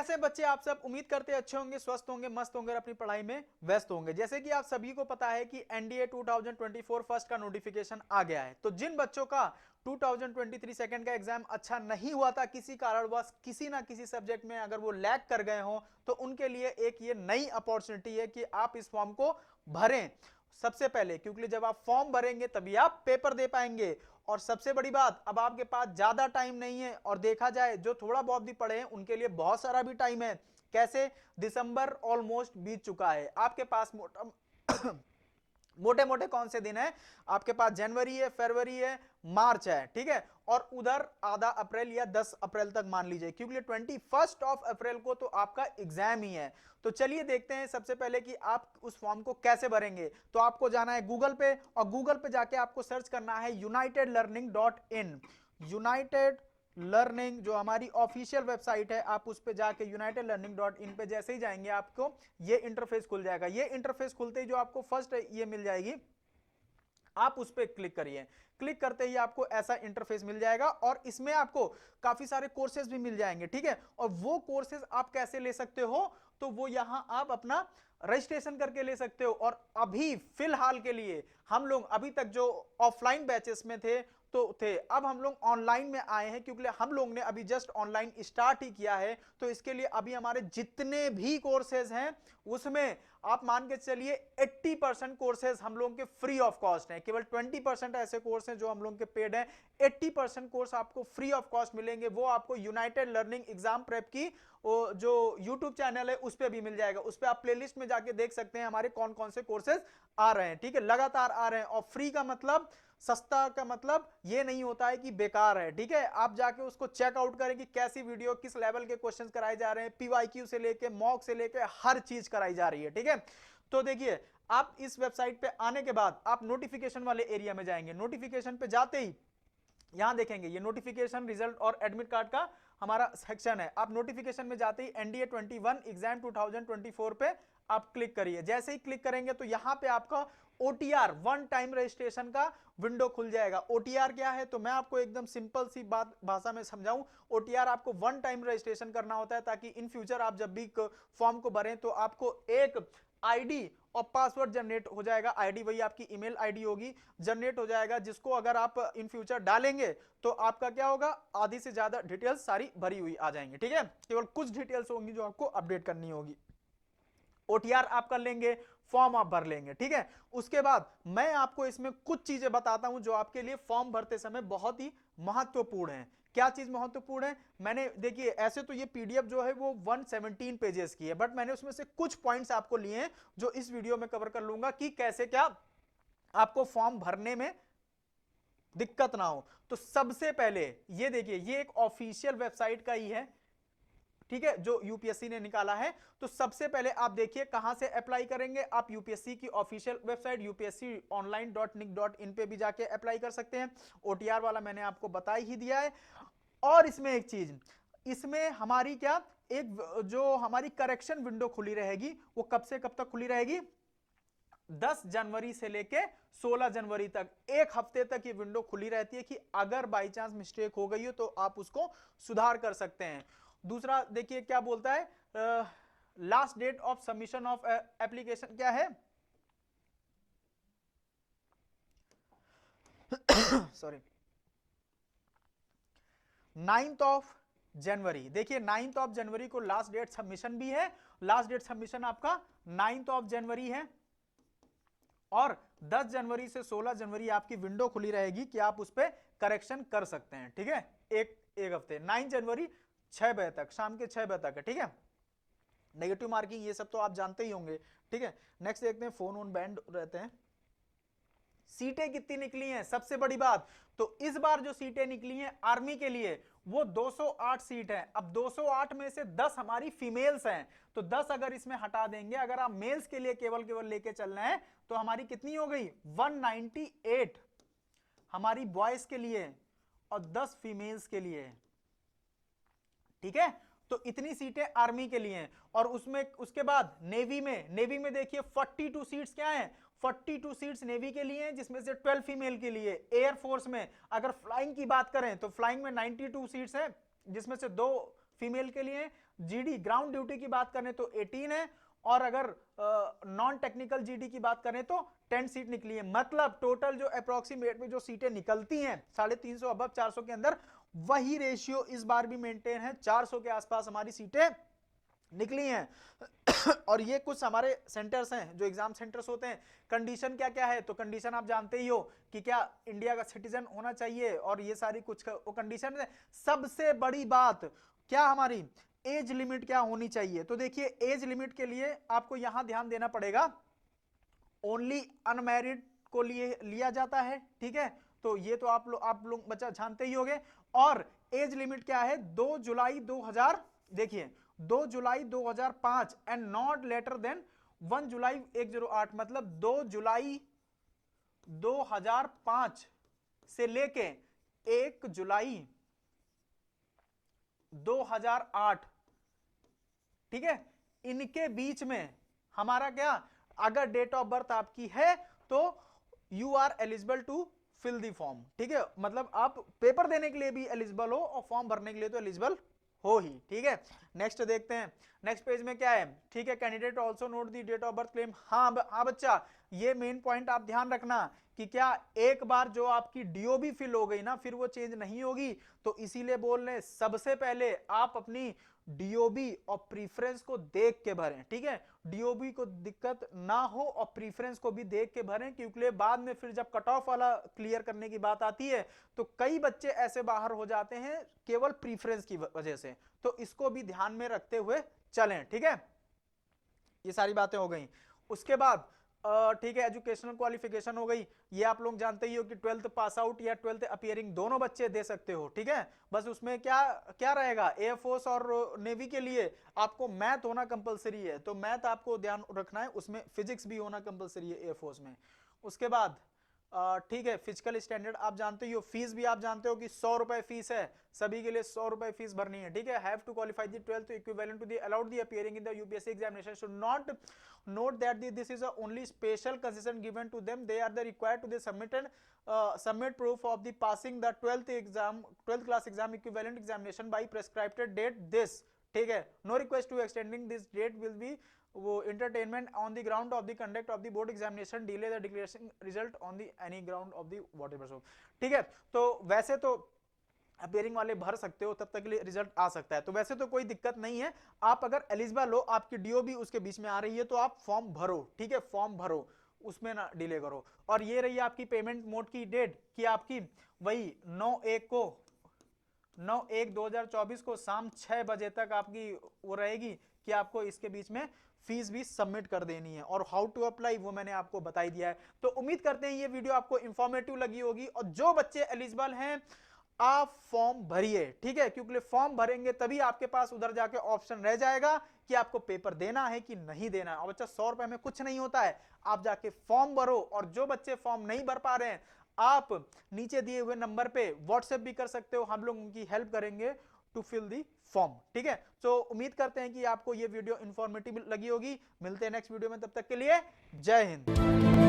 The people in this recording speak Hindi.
कैसे बच्चे आप सब, उम्मीद करते हैं अच्छे होंगे, स्वस्थ होंगे, मस्त होंगे और अपनी पढ़ाई में व्यस्त होंगे। जैसे कि आप सभी को पता है कि एनडीए 2024 फर्स्ट का नोटिफिकेशन आ गया है। तो जिन बच्चों का 2023 सेकंड का एग्जाम अच्छा नहीं हुआ था, किसी कारणवश किसी ना किसी सब्जेक्ट में अगर वो लैग कर गए हो, तो उनके लिए एक ये नई अपॉर्चुनिटी है कि आप इस फॉर्म को भरें सबसे पहले, क्योंकि जब आप फॉर्म भरेंगे तभी आप पेपर दे पाएंगे। और सबसे बड़ी बात, अब आपके पास ज्यादा टाइम नहीं है, और देखा जाए जो थोड़ा बहुत भी पढ़े हैं उनके लिए बहुत सारा भी टाइम है। कैसे? दिसंबर ऑलमोस्ट बीत चुका है, आपके पास मोटे मोटे कौन से दिन है आपके पास? जनवरी है, फरवरी है, मार्च है, ठीक है। और उधर आधा अप्रैल या 10 अप्रैल तक मान लीजिए, क्योंकि 21 अप्रैल को तो आपका एग्जाम ही है। तो चलिए देखते हैं सबसे पहले कि आप उस फॉर्म को कैसे भरेंगे। तो आपको जाना है गूगल पे, और गूगल पे जाके आपको सर्च करना है unitedlearning.in। यूनाइटेड लर्निंग जो हमारी ऑफिशियल वेबसाइट है, आप उस पे जाके unitedlearning.in पे जैसे ही जाएंगे आपको ये इंटरफेस खुल जाएगा। ये इंटरफेस खुलते ही जो आपको फर्स्ट ये मिल जाएगी, आप उस पर क्लिक करिए। क्लिक करते ही आपको ऐसा इंटरफेस मिल जाएगा, और इसमें आपको काफी सारे कोर्सेज भी मिल जाएंगे, ठीक है। और वो कोर्सेज आप कैसे ले सकते हो? तो वो यहां आप अपना रजिस्ट्रेशन करके ले सकते हो। और अभी फिलहाल के लिए हम लोग, अभी तक जो ऑफलाइन बैचेस में थे अब हम लोग ऑनलाइन में आए हैं, क्योंकि हम लोग ने अभी जस्ट ऑनलाइन स्टार्ट ही किया है। तो इसके लिए अभी हमारे जितने भी कोर्सेज हैं उसमें आप मान के चलिए 80% कोर्सेज हम लोगों के फ्री ऑफ कॉस्ट हैं। केवल 20% ऐसे कोर्स हैं जो हम लोगों के पेड हैं। 80% कोर्स आपको फ्री ऑफ कॉस्ट मिलेंगे। वो आपको यूनाइटेड लर्निंग एग्जाम प्रेप की जो यूट्यूब चैनल है उस पर भी मिल जाएगा। उस पर आप प्लेलिस्ट में जाके देख सकते हैं हमारे कौन कौन से कोर्सेज आ रहे हैं, ठीक है। लगातार आ रहे हैं। और फ्री का मतलब, सस्ता का मतलब ये नहीं होता है कि बेकार है, ठीक है। आप जाके उसको चेकआउट करें कि कैसी वीडियो, किस लेवल के क्वेश्चंस कराए जा रहे हैं, पीवाईक्यू से लेके मॉक से लेके हर चीज कराई जा रही है, ठीक है। तो देखिए, आप इस वेबसाइट पे आने के बाद आप नोटिफिकेशन वाले एरिया में जाएंगे। नोटिफिकेशन पे जाते ही यहां देखेंगे ये नोटिफिकेशन, रिजल्ट और एडमिट कार्ड का हमारा सेक्शन है। आप नोटिफिकेशन में जाते ही एनडीए 21 एग्जाम 2024 पे आप क्लिक करिए। जैसे ही क्लिक करेंगे तो यहां पे आपका ओटीआर, वन टाइम रजिस्ट्रेशन का विंडो खुल जाएगा। ओटीआर क्या है? तो मैं आपको एकदम सिंपल सी बात भाषा में समझाऊं। ओटीआर आपको वन टाइम रजिस्ट्रेशन करना होता है, ताकि इन फ्यूचर आप जब भी फॉर्म को भरें तो आपको एक आईडी और पासवर्ड जनरेट हो जाएगा। आईडी वही आपकी ईमेल आईडी होगी, जनरेट हो जाएगा, जिसको अगर आप इन फ्यूचर डालेंगे तो आपका क्या होगा, आधी से ज्यादा डिटेल्स सारी भरी हुई आ जाएंगी, ठीक है। केवल कुछ डिटेल्स होंगी जो आपको अपडेट करनी होगी। ओटीआर आप कर लेंगे, फॉर्म आप भर लेंगे, ठीक है। उसके बाद मैं आपको इसमें कुछ चीजें बताता हूं जो आपके लिए फॉर्म भरते समय बहुत ही महत्वपूर्ण है। क्या चीज महत्वपूर्ण है? मैंने, देखिए, ऐसे तो ये पीडीएफ जो है वो 117 पेजेस की है, बट मैंने उसमें से कुछ पॉइंट्स आपको लिए हैं जो इस वीडियो में कवर कर लूंगा कि कैसे क्या आपको फॉर्म भरने में दिक्कत ना हो। तो सबसे पहले ये देखिए, ये एक ऑफिशियल वेबसाइट का ही है, ठीक है, जो यूपीएससी ने निकाला है। तो सबसे पहले आप देखिए कहां से अप्लाई करेंगे। आप यूपीएससी की ऑफिशियल वेबसाइट upsconline.nic.in पे भी जाके अप्लाई कर सकते हैं। ओटीआर वाला मैंने आपको बता ही दिया है। और इसमें एक चीज, इसमें हमारी क्या, एक जो हमारी करेक्शन विंडो खुली रहेगी, वो कब से कब तक खुली रहेगी? 10 जनवरी से लेके 16 जनवरी तक, एक हफ्ते तक ये विंडो खुली रहती है कि अगर बाई चांस मिस्टेक हो गई हो तो आप उसको सुधार कर सकते हैं। दूसरा देखिए क्या बोलता है, last date of submission of application क्या है? सॉरी, 9 जनवरी। देखिए 9 जनवरी को लास्ट डेट सबमिशन भी है। लास्ट डेट सबमिशन आपका 9 जनवरी है। और 10 जनवरी से 16 जनवरी आपकी विंडो खुली रहेगी कि आप उस पर करेक्शन कर सकते हैं, ठीक है। एक हफ्ते, 9 जनवरी 6 बजे तक, शाम के 6 बजे तक है, ठीक है। नेगेटिव मार्किंग ये सब तो आप जानते ही होंगे, ठीक है। नेक्स्ट देखते हैं, फोन ऑन बैंड रहते हैं। सीटें कितनी निकली हैं, सबसे बड़ी बात। तो इस बार जो सीटें निकली हैं आर्मी के लिए वो 208 सीट है। अब 208 में से 10 हमारी फीमेल्स हैं, तो 10 अगर इसमें हटा देंगे, अगर आप मेल्स के लिए केवल लेके चल रहे हैं तो हमारी कितनी हो गई? 198 हमारी बॉयज के लिए और 10 फीमेल्स के लिए, ठीक है। तो इतनी सीटें आर्मी के लिए हैं। और उसमें उसके बाद नेवी में देखिए 42 सीट्स क्या हैं? 42 सीट्स नेवी के लिए हैं, जिसमें से 12 फीमेल के लिए। एयर फोर्स में अगर फ्लाइंग की बात करें तो फ्लाइंग में 92 सीट्स हैं, जिसमें से 2 फीमेल के लिए, जीडी ग्राउंड ड्यूटी की बात करें तो 18 है, और अगर नॉन टेक्निकल जीडी की बात करें तो 10 सीट निकली है। मतलब टोटल जो अप्रोक्सीमेट में जो सीटें निकलती हैं 350 अबव 400 के अंदर, वही रेशियो इस बार भी मेंटेन है, 400 के आसपास हमारी सीटें निकली हैं। और ये कुछ हमारे सेंटर्स हैं जो एग्जाम सेंटर्स होते हैं। कंडीशन क्या क्या है, तो कंडीशन आप जानते ही हो कि क्या इंडिया का सिटीजन होना चाहिए, और ये सारी कुछ वो कंडीशन है। सबसे बड़ी बात क्या हमारी एज लिमिट क्या होनी चाहिए, तो देखिए एज लिमिट के लिए आपको यहां ध्यान देना पड़ेगा, ओनली अनमैरिड को लिया जाता है, ठीक है। तो ये तो आप लोग बच्चा जानते ही होंगे। और एज लिमिट क्या है, 2 जुलाई 2000, देखिए 2 जुलाई 2005 एंड नॉट लेटर देन 1 जुलाई 108, मतलब 2 जुलाई 2005 से लेके 1 जुलाई 2008, ठीक है, इनके बीच में हमारा क्या, अगर डेट ऑफ बर्थ आपकी है तो you are eligible to fill the form, ठीक है। मतलब आप पेपर देने के लिए भी एलिजिबल हो और फॉर्म भरने के लिए तो एलिजिबल हो ही, ठीक है। नेक्स्ट देखते हैं, नेक्स्ट पेज में क्या है, ठीक है। Candidate also note the date of birth claim. हाँ बच्चा, ये मेन पॉइंट आप ध्यान रखना कि क्या एक बार जो आपकी डीओबी फिल हो गई ना, फिर वो चेंज नहीं होगी। तो इसीलिए बोल रहे सबसे पहले आप अपनी डीओबी और प्रीफरेंस को देख के भरें, ठीक है। डीओबी को दिक्कत ना हो और प्रीफरेंस को भी देख के भरें, क्योंकि बाद में फिर जब कट ऑफ वाला क्लियर करने की बात आती है तो कई बच्चे ऐसे बाहर हो जाते हैं केवल प्रीफरेंस की वजह से। तो इसको भी ध्यान में रखते हुए चलें, ठीक है। ये सारी बातें हो गई। उसके बाद ठीक है, एजुकेशनल क्वालिफिकेशन हो गई। ये आप लोग जानते ही हो कि 12th पास आउट या 12th अपीयरिंग दोनों बच्चे दे सकते हो, ठीक है। बस उसमें क्या क्या रहेगा, एयरफोर्स और नेवी के लिए आपको मैथ होना कंपलसरी है, तो मैथ आपको ध्यान रखना है, उसमें फिजिक्स भी होना कंपलसरी है एयरफोर्स में। उसके बाद ठीक है, फिजिकल स्टैंडर्ड आप जानते ही हो। फीस भी आप जानते हो कि 100 रुपए फीस है, सभी के लिए 100 रुपए फीस भरनी है, ठीक है। Have to qualify the 12th equivalent to the allowed the appearing in the UPSC examination, should not note that this is a only special concession given to them. They are the required to the submit proof of the passing the 12th class exam equivalent examination by prescribed date this, ठीक है। no request to extending this date will be वो entertainment on the ground of the conduct of the board examination, delay the declaration result on the any ground of the whatever, so ठीक है। तो वैसे तो अपीयरिंग वाले भर सकते हो, तब तक के लिए रिजल्ट आ सकता है, तो वैसे तो कोई दिक्कत नहीं है। आप अगर एलिजिबल हो, आपकी डीओ भी उसके बीच में आ रही है, तो आप फॉर्म भरो, ठीक है, फॉर्म भरो, उसमें ना डिले करो। और ये रही आपकी पेमेंट मोड की डेट कि आपकी वही 9/1/2024 को शाम 6 बजे तक आपकी वो रहेगी कि आपको इसके बीच में फीस भी सबमिट कर देनी है। और हाउ टू अप्लाई वो मैंने आपको बता ही दिया है। तो उम्मीद करते हैं ये वीडियो आपको इंफॉर्मेटिव लगी होगी, और जो बच्चे एलिजिबल हैं आप फॉर्म भरिए, ठीक है, क्योंकि फॉर्म भरेंगे तभी आपके पास उधर जाके ऑप्शन रह जाएगा कि आपको पेपर देना है कि नहीं देना है। और बच्चा 100 रुपए में कुछ नहीं होता है, आप जाके फॉर्म भरो। और जो बच्चे फॉर्म नहीं भर पा रहे हैं, आप नीचे दिए हुए नंबर पे व्हाट्सएप भी कर सकते हो, हम लोग उनकी हेल्प करेंगे टू फिल दी फॉर्म, ठीक है। तो उम्मीद करते हैं कि आपको ये वीडियो इंफॉर्मेटिव लगी होगी। मिलते हैं नेक्स्ट वीडियो में, तब तक के लिए जय हिंद।